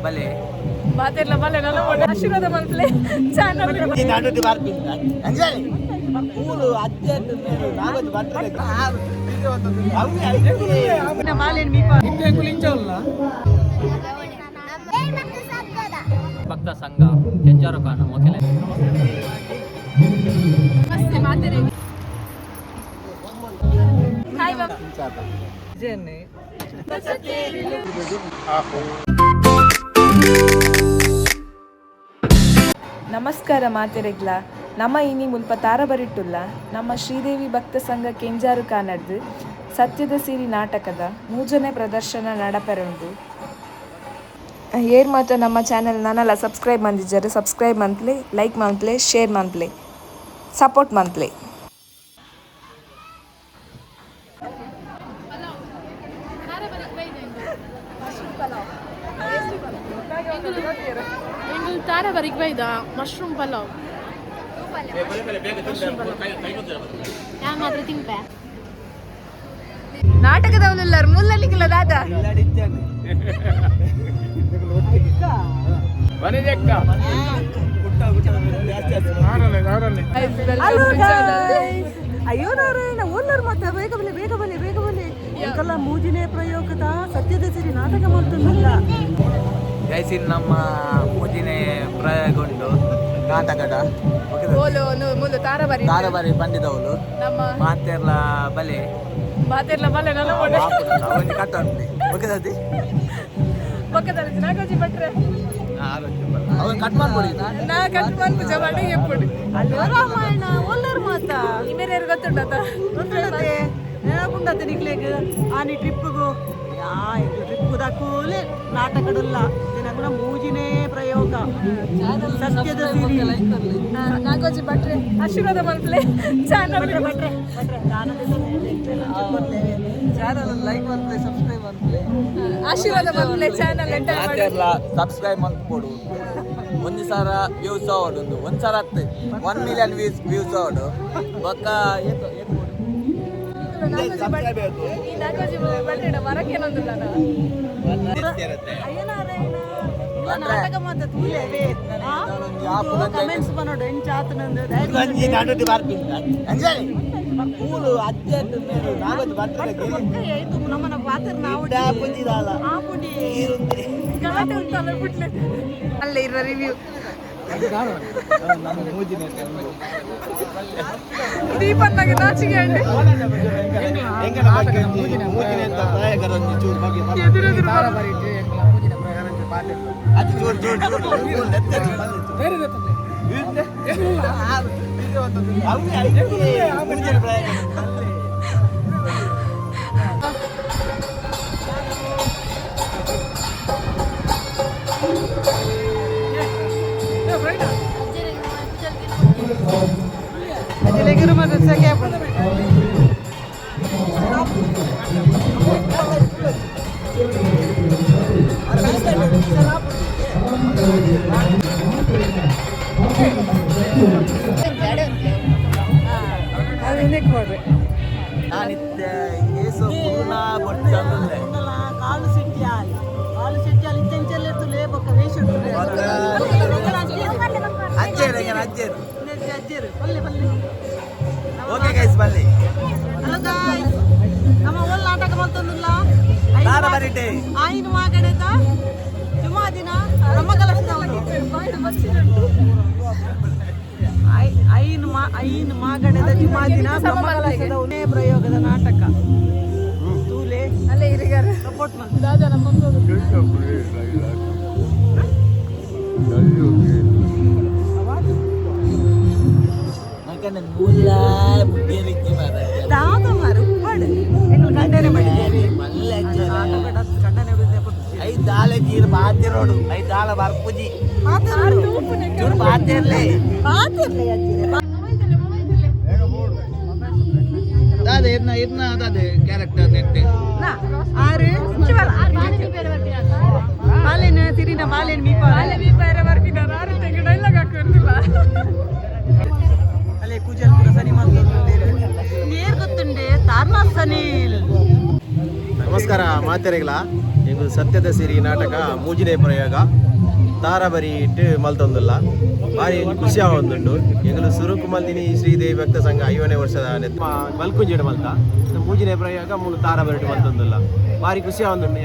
ಬಲೆ ಮಾತೆಲ್ಲ ಬಲೆ ನನ್ನ ಆಶೀರ್ವಾದ ಮಲ್ಪಲೆ ಚಾನಲ್ ನಾಟೋಟಿ ಬಾರ್ಪಿಂದ ಅಂಜಲಿ ಕೂಲು ಅಜ್ಜೆಂದು ಮೇರು ನಾಗದು ಬರ್ತದೆ ಮಾಲೇನ್ ಮೀಪ ಇಂಟೆ ಕುಲಿಂಚವಲ್ಲ ಭಕ್ತ ಸಂಘ ಕೆಂಚಾರು ಕಾಣ ಮೊಕೆಲೆ ನಮಸ್ತೆ ಮಾತೆರೆ ಹಾಯ್ ಬಾಬಾ ಜೆನ್ನೆ ನಮಸ್ಕಾರ ಮಾತೆರೆಗ್ಲ ನಮ್ಮ ಇನಿ ಮುಲ್ಪ ತಾರಬರಿಟ್ಟುಲ್ಲ ನಮ್ಮ ಶ್ರೀದೇವಿ ಭಕ್ತ ಸಂಘ ಕೆಂಜಾರು ಕಾನಡ್ದು ಸತ್ಯದ ಸಿರಿ ನಾಟಕದ 3ನೇ ಪ್ರದರ್ಶನ ನಡಪೆರುಂಡು ಏರ್ ಮಾತ್ರ ನಮ್ಮ ಚಾನೆಲ್ ನನ್ನೆಲ್ಲ ಸಬ್ಸ್ಕ್ರೈಬ್ ಮಂದಿದ್ದಾರೆ ಸಬ್ಸ್ಕ್ರೈಬ್ ಮಂತ್ಲೆ ಲೈಕ್ ಮಂತ್ಲೆ ಶೇರ್ ಮಂತ್ಲೆ ಸಪೋರ್ಟ್ ಮಂತ್ಲೆ ತಾರಬರಿಗೆ ಬೈದ ಮಶ್ರೂಮ್ ಪಲಾವ್ ಮಾತ್ರ ತಿಂಪೆ ನಾಟಕದವನೆಲ್ಲರು ಮುಲ್ಲಲಿಕ್ಕಿಲ್ಲ ದಾದ ಅಯ್ಯೋ ನಾರಾಯಣ ಓಲ್ಲರು ಮತ್ತೆ ಬೇಗ ಬನ್ನಿ ಬೇಗ ಬನ್ನಿ ಬೇಗ ಬನ್ನಿ ಎಂಕಲ್ಲ 3ನೇ ಪ್ರಯೋಗದ ಸತ್ಯದ ಸಿರಿ ನಾಟಕ ಮಾಡ್ತಿಲ್ಲ ಗೈಸಿನ್ ನಮ್ಮ 3ನೇ ಪ್ರಯೋಗ ಉಂಟು ನಾಟಕದ ತಾರಬರಿ ಬಂದಿದ್ದವಳು ನಮ್ಮ ಮಾತೆರ್ಲ ಬಲೆ ನನ್ನ ಅವನಿಗೆ ಕಟ್ಟಂತೆ ಓಕೆದದಿ ಪಕ್ಕದಲ್ಲಿ ನಾಗೋಜಿ ಭಟ್ರೆ ಅವನು ಕಟ್ ಮಾಡ್ಕೊಡಿ ನಾ ಕಟ್ ಮಾಡ್ಪುಜ ಮಾಡಿ ಎಪ್ಪುಡು ಅಲ್ಲೋ ರಾಮಾಯಣ ಓಲ್ಲರು ಮಾತ ಇಮೇರೇರು ಗೊತ್ತುಂಟತ ಗೊತ್ತುಂಡತೆ ನೆನಪುಂಡತೆ ನಿಕ್ಲೆಗ್ ಆನಿ ಟ್ರಿಪ್ಪಿಗೂ ಟ್ರಿಪ್ ಕೂಲೆ ನಾಟಕಡುಲ್ಲ ದಿನಗುಣ 3ನೇ ಪ್ರಯೋಗ ಸತ್ಯದ ಸಿರಿ ನಾಗೋಜಿ ಭಟ್ರೆ ಆಶೀರ್ವಾದ ಮಲ್ಪಲೆ ಚಾನಲ್ ಭಟ್ರೆ ಚಾನಲ್ ಲೈಕ್ ಮಾಡ್ತಾರೆ ಸಬ್ಸ್ಕ್ರೈಬ್ ಮಾಡ್ತಾರೆ ಆಶೀರ್ವಾದ ಮಲ್ಪಲೆ ಚಾನಲ್ ಎಂಟರ್ ಮಾಡಿ ಸಬ್ಸ್ಕ್ರೈಬ್ ಮಾಡ್ಕೊಡು 1,000 ವ್ಯೂಸ್ ಆವಡು 1,000 ಆಗ್ತದೆ 1 ಮಿಲಿಯನ್ ವ್ಯೂಸ್ ಆವಡು ಬೊಕ್ಕ ಈ ನಾಗೋಜಿ ಭಟ್ರೆ ಮರಕ್ಕೇನೊಂದಿಲ್ಲ ಅಯ್ಯೋ ನಾರಾಯಣ ಇಲ್ಲ ನಾಟಕ ಮಾತ ತೂಲೇವೆ ಕಮೆಂಟ್ಸ್ ಬನ್ನೋಡು ಎಂಚಾತನಂದು ನಾಟೋಟಿ ಬಾರ್ಪಿಂದ ಅಂಜಲಿ ಕೂಲು ಅಜ್ಜೆಂದು ಮೇರು ನಾಗದು ಬರ್ತದೆ ನಮ್ಮನ ಪಾತ್ರ ನಾವು ಪುಂಜಿದಾಲ ಆ ಪುಡಿ ಗಲಾಟೆ ಉಂಟಲ್ಲ ಬಿಟ್ಲೆ ಅಲ್ಲೇ ಇರೋ ರಿವ್ಯೂ ನಮ್ಮ 3ನೇ ದೀಪನ್ನಾಗೆ ನಾಚಿಗೆ ಅಂಡೆ ಎಂಗನ ಬಗ್ಗೆ 3ನೇ ಅಂತ ಪ್ರಯೋಗರನ್ನು ಚೂರು ಬಗ್ಗೆ ಎದುರೆದುರು ತಾರಬರಿಟ್ಟು ಎಂಗನ 3ನೇ ಪ್ರಯೋಗರನ್ನು ಪಾಠ ಅದು ಚೂರು ಬೇರೆ ಗೊತ್ತದೆ ಅಜಲೆಗಿರು ಮತ್ತೆ ಸೆಕೆ ನಾನಿತ್ತ ಏಸು ಪೂರ್ಣ ಬಡ್ಚಂದ್ರೆ ಕಾಲು ಸಿಟ್ಟಿಯಾಲಿ ಇಂಚೆಂಚೆಲ್ಲ ಬೊಕ್ಕ ವೇಷ ಅಜ್ಜೇರು ಅಜ್ಜರು ಬಲ್ಲೆ ಬಲ್ಲೆ ಓಕೆ ಗೈಸ್ ಬನ್ನಿ ಹಲೋ ಗಾಯ್ಸ್ ನಮ್ಮ ಓಲ್ ನಾಟಕ ಮಾಡ್ತಂದಿಲ್ಲ ತಾರಬರಿಟೆ ಆಯಿನ ಮಾಗಡೆದ ಜುಮಾ ದಿನ ಬ್ರಹ್ಮಕಲಶದವರು ಐನ್ ಮಾಗಡೆದ ಜುಮಾ ದಿನ ಬ್ರಹ್ಮಕಲಶದ 1ನೇ ಪ್ರಯೋಗದ ನಾಟಕ ತೂಲೆ ಅಲ್ಲೇ ಇರಿಗಾರ ಸಪೋರ್ಟ್ ಮಾಡಿ ದಾದ ನಮ್ಮ ದಾದ ಮಾರು ಉಪ್ಪಡು ಎಂಗಳು ಖಂಡನೆ ಮಾಡಿದ್ದೇವೆ ಖಂಡನೆ ಐದು ದಾಲೆ ತೀರು ಬಾತಿರೋಡು 5 ದಾಲ ಬರ್ಪುಜಿ ಚೂರು ಬಾತಿರ್ಲಿ ದಾದೆ ಇರ್ನ ಅದಾದೆ ಕ್ಯಾರೆಕ್ಟರ್ ನೆಟ್ಟೆ ಆರು ಮಾಲೇನ ತಿರಿನ ಮಾಲೇನ ಮೀಪ ಬರ್ತಿದ್ದಾರೆ ಆರು ತೆಗೆ ಡೈಲಾಗ್ ಹಾಕಿರ್ತಿಲ್ಲ ಅಲ್ಲೇ ಕೂಜಲ್ ಪುರ ಸನಿ ನೇರ್ ಗೊತ್ತುಂಡೆ ತಾರ್ನಾ ಸನೀಲ್ ನಮಸ್ಕಾರ ಮಾತೆರೆಗಳ ಎಂಗುಲು ಸತ್ಯದ ಸಿರಿ ನಾಟಕ ಮೂಜಿನೇ ಪ್ರಯೋಗ ತಾರಬರಿ ಇಟ್ಟು ಮಲ್ತೊಂದುಲ್ಲ ಭಾರಿ ಖುಷಿ ಆವೊಂದುಂಡು ಎಂಗುಲು ಸುರುಕು ಮಲ್ತಿನಿ ಶ್ರೀದೇವಿ ಭಕ್ತ ಸಂಘ 5ನೇ ವರ್ಷದ ಮಲ್ಕುಂಜಿಡು ಮಲ್ತ ಮೂಜಿನೇ ಪ್ರಯೋಗ ಮೂಲು ತಾರಬರಿ ಇಟ್ಟು ಮಲ್ತೊಂದುಲ್ಲ ಭಾರಿ ಖುಷಿ ಆವೊಂದುಂಡು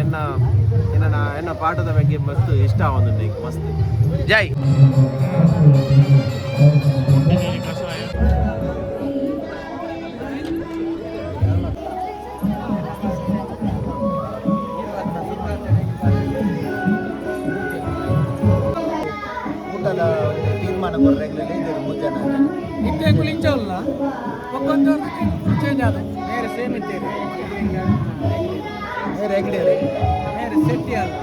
ಎನ್ನ ಪಾಠದ ಬಗ್ಗೆ ಮಸ್ತ್ ಇಷ್ಟ ಆವೊಂದುಂಡು ಈಗ ಮಸ್ತ್ ಜೈ ತೀರ್ಮಾನ ಕೊಡ್ರೆಗ್ಲಲ್ಲಿ ಇದು ಮುಜನ ಇತ್ತೆ ಕುಲಿಂಚಲ್ಲ ಒಕ್ಕೊಂದು ಚೇಂಜ್ ಆದ ಬೇರೆ ಸೇಮ್ ಇದ್ದೇವೆ ಬೇರೆ ಹೆಗ್ಡೆ ಬೇರೆ ಸೆಟ್ಟಿ ಅಲ್ಲ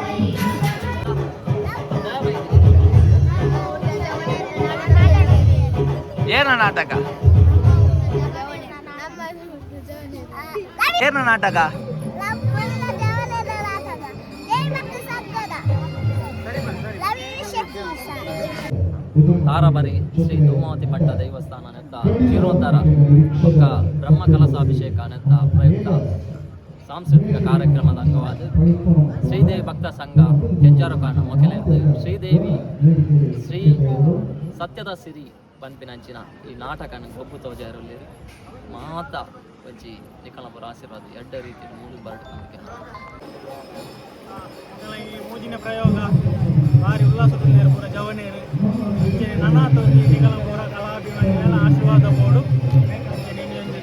ಏನ ನಾಟಕ ಏನ ನಾಟಕ ತಾರಬರಿ ಶ್ರೀ ಧೂಮಾವತಿ ಪಟ್ಟ ದೇವಸ್ಥಾನ ನೆತ್ತ ಜೀರ್ಣೋದ್ಧಾರ ಬೊಕ್ಕ ಬ್ರಹ್ಮ ಕಲಸಾಭಿಷೇಕ ನೆತ್ತ ಪ್ರಯುಕ್ತ ಸಾಂಸ್ಕೃತಿಕ ಕಾರ್ಯಕ್ರಮದ ಅಂಗವಾದ ಶ್ರೀದೇವಿ ಭಕ್ತ ಸಂಘ ಕೆಂಜಾರುಕಾನ ಮೊಕೆಲೆಂದು ಶ್ರೀದೇವಿ ಶ್ರೀ ಸತ್ಯದ ಸಿರಿ ಪಂಪಿನಂಚಿನ ಈ ನಾಟಕನ ಗೊಬ್ಬು ತೋಜಾರಲ್ಲಿ ಮಾತ ಒಂಜಿ ನಿಕಲಪುರ ಆಶೀರ್ವಾದ ಎಡ್ಡ ರೀತಿ ಮೂರು ಬರ್ಡ್ ನಮಗೆ ಈ ಮೂಜಿನ ಪ್ರಯೋಗ ಭಾರಿ ಉಲ್ಲಾಸದಿಂದ ಪೂರ ಜವನೇರು ನಾನಾ ತೋಜಿ ನಿಗಲಪುರ ಕಲಾಭಿಮಾನಿಗಳ ಆಶೀರ್ವಾದ ಬೋಡು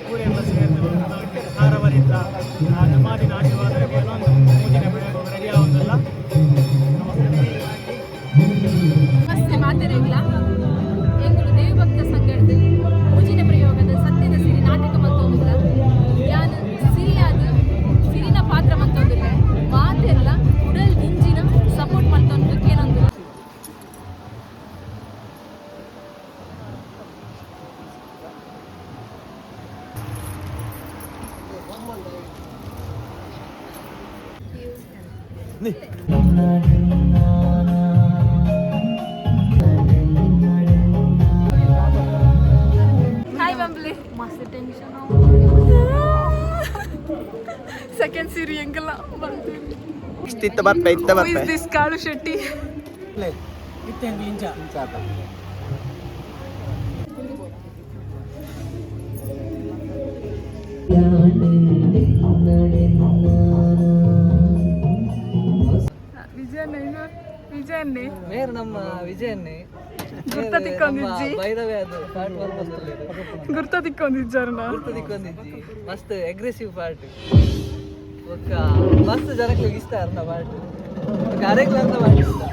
ಕೂರೆಲ್ಲ ಸೇರಿದ್ರು ಹಾರವರಿದ್ದ ಜಮಾದಿನ ಆಶೀರ್ವಾದ ಒಂದು ಮೂಜಿನ ಪ್ರಯೋಗ ರೆಡಿ ಆಗೋದಿಲ್ಲ ನಮಸ್ತೆ ಮಾತೆರೆಗ್ಲ ಎಂಗುಲು ದೇವಿ ಭಕ್ತ ಸಂಘದ ಮೂಜಿನ ಪ್ರಯೋಗದ ಸತ್ಯದ ಸಿರಿ ನಾಟಕ ಮತ್ತೊಂದಿಲ್ಲ ಯಾನ್ ಸಿರಿಯಾದ ಸಿರಿನ ಪಾತ್ರ ಮತ್ತೊಂದಿಲ್ಲ ಮಾತೆಲ್ಲ ಉಡಲ್ ಗಿಂಜಿನ ಸಪೋರ್ಟ್ ಮತ್ತೊಂದಕ್ಕೆ ಏನೊಂದು ಹಾಯ್ ಬಂಬ್ಲಿ ಮಸ್ತ್ ಟೆನ್ಷನ್ ಸೆಕೆಂಡ್ ಸೀರಿ ಎಂಗೆಲ್ಲ ಬಂತು ಇತ್ತ ಬರ್ಪೆ ದಿಸ್ ಕಾಳು ಶೆಟ್ಟಿ ಇತ್ತೆ ಇಂಚ ವಿಜಯನ್ನೇ ಮೇರ್ ನಮ್ಮ ವಿಜಯನ್ನೇ ಗುರ್ತ ತಿಕ್ಕೊಂಡಿಜ್ಜಿ ಬೈದವೇ ಅದು ಪಾರ್ಟ್ 1 ಬರ್ತದೆ ಗುರ್ತ ತಿಕ್ಕೊಂಡಿಜ್ಜಾರನ ಗುರ್ತು ತಿಕ್ಕೊಂಡಿಜ್ಜಿ ಮಸ್ತ್ ಅಗ್ರೆಸಿವ್ ಪಾರ್ಟ್ ಒಕ್ಕ ಮಸ್ತ್ ಜನಕ್ಕೆ ಇಷ್ಟ ಅರ್ನ ಪಾರ್ಟ್ ಕಾರ್ಯಕ್ರಮ ಅಂತ ಮಾಡಿಸ್ತ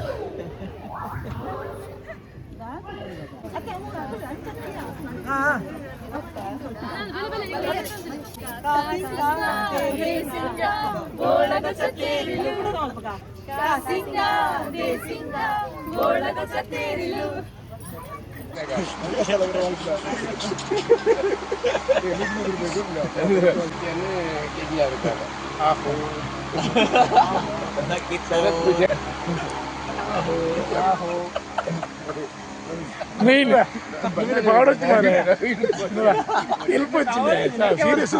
ಸೀರಿಯಸ್